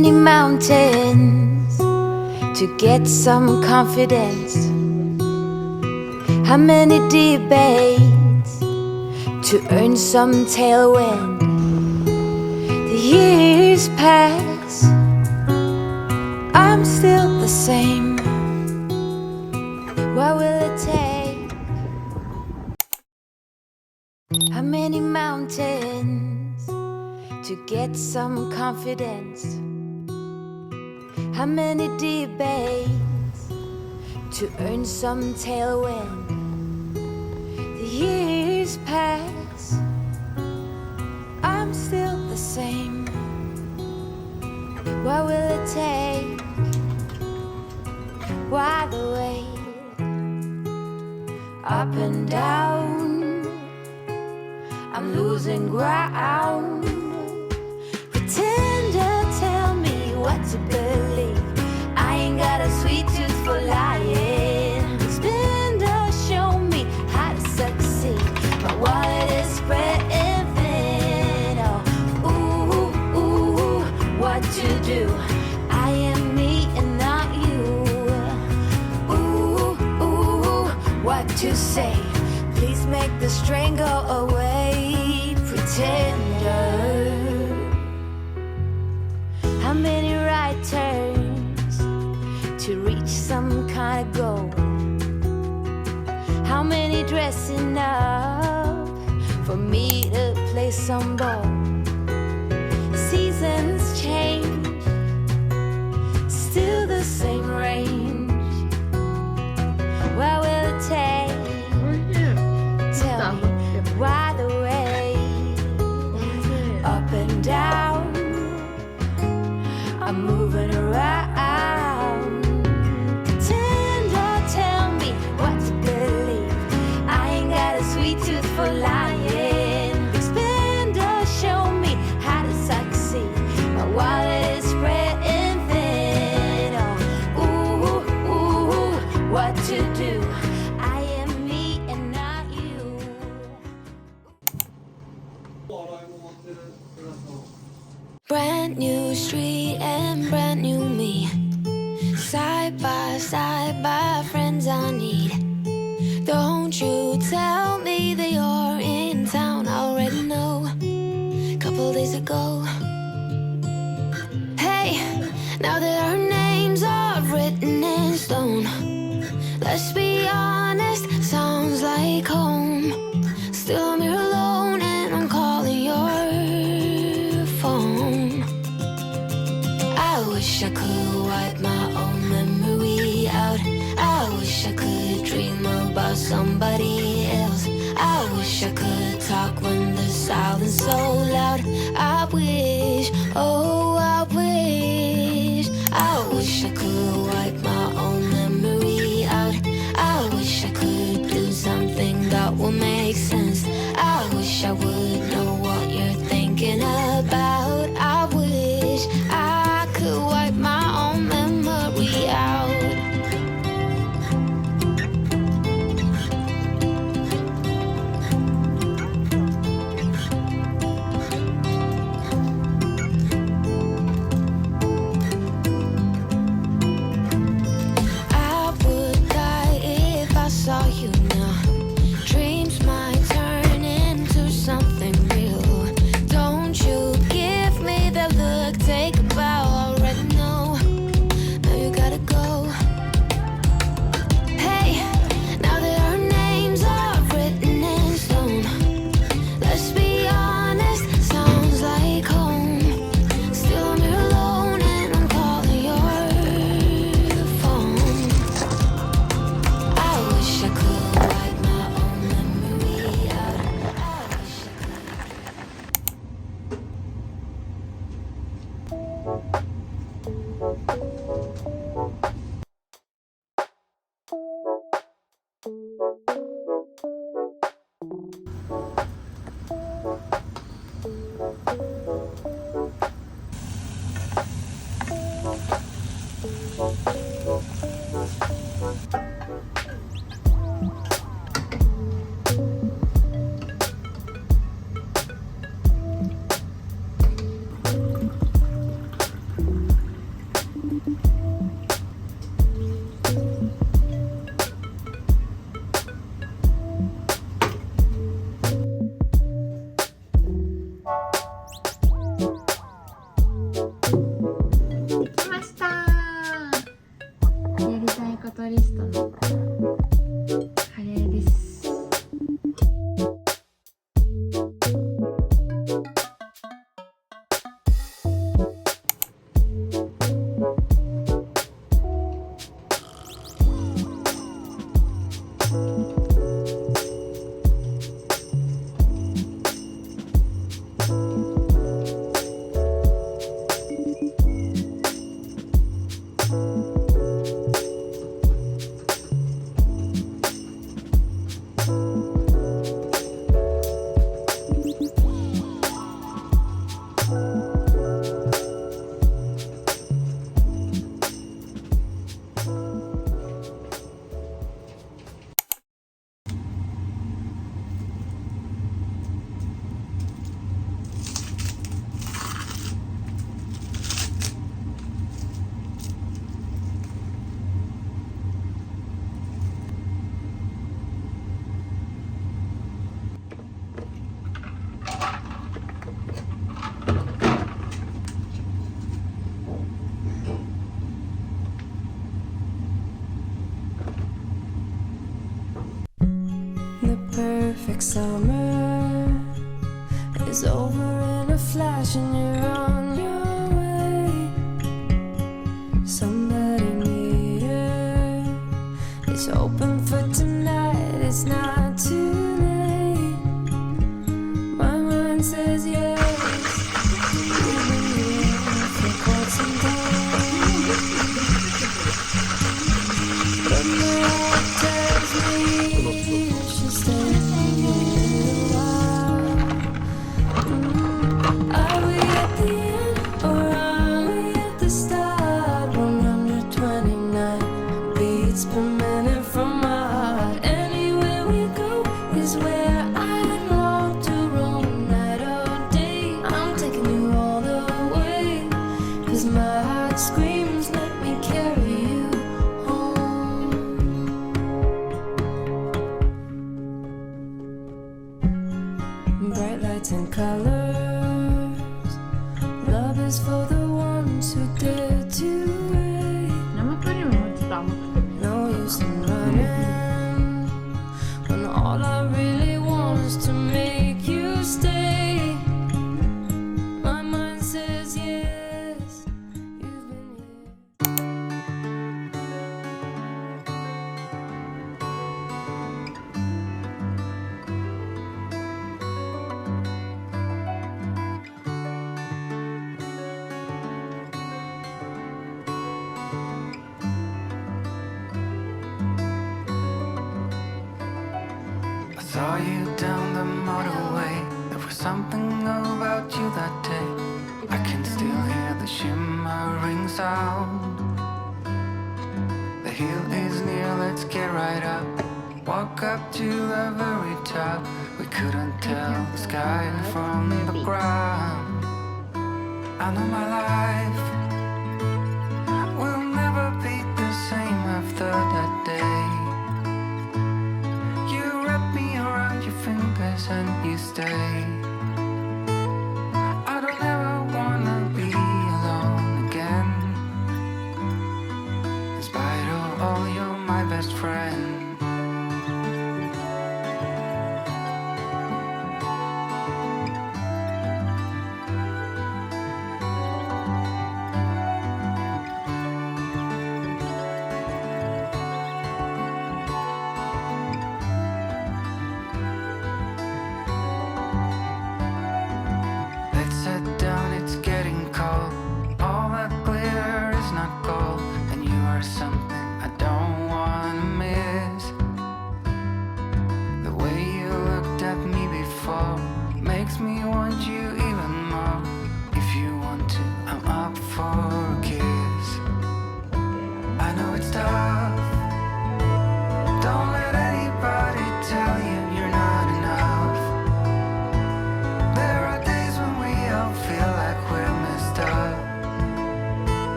many mountains to get some confidence? How many debates to earn some tailwind? The years pass, I'm still the same. What will it take? How many mountains to get some confidence? How many debates to earn some tailwind? The years pass, I'm still the same. What will it take? Why the wait? Up and down, I'm losing ground. Pretender, tell me what to believe. I ain't got a sweet tooth for lying. Spender, show me how to succeed. My wallet is spreading thin. Oh, ooh, ooh, what to do? I am me and not you. Ooh, ooh, what to say? Please make the strain go away. Pretender. How many right turns to reach some kind of goal? How many dressing up for me to play some ball? Seasons change, still the same range. What will it take? Tell me why the way? Up and down, I'm moving around. Pretender, tell me what to believe. I ain't got a sweet tooth for lying. Spender, show me how to succeed. My wallet is spreading thin. Oh, ooh, ooh, what to do? I am me and not you. Brand new street and brand new me. Side by friends I need. Don't you tell me that you're in town. I already know. Couple days ago. Hey, now that our names are written in stone, let's be honest, sounds like home. Still I'm here alone and I'm calling your phone. I wish I could wipe my own memory out. I wish I could dream about somebody else. I wish I could talk when the silence so loud. I wish, oh I wish. I wish I could wipe my own memory out. I wish I could do something that will make sense. I wish I would know what you're thinking about. I wish I could wipe my own memory out. I would die if I saw you now. Dreams might turn into something real. Don't you give me that look, take a bow. Already know, now you gotta go. Hey, now that our names are written in stone, let's be honest, sounds like home. Still I'm here alone and I'm calling your phone. I wish I could wipe my own memory out. I wish I could. As my heart screams, let me carry you home. Bright lights and colors, love is for the ones who dare to wait. No use in running when all I really want is to make you stay. My mind says yes, you've been here. I saw you down the motorway. There was something about you that day. I can still hear the shimmering sound. The hill is near, let's get right up. Walk up to the very top. We couldn't tell the sky from the ground. I know my life will never be the same after that day. You wrap me around your fingers and you stay. I don't ever wanna be alone again. In spite of all, you're my best friend. Let's sit down, it's getting cold. All that glitter is not gold, and you are something I don't wanna miss. The way you looked at me before makes me want you even more. If you want to, I'm up for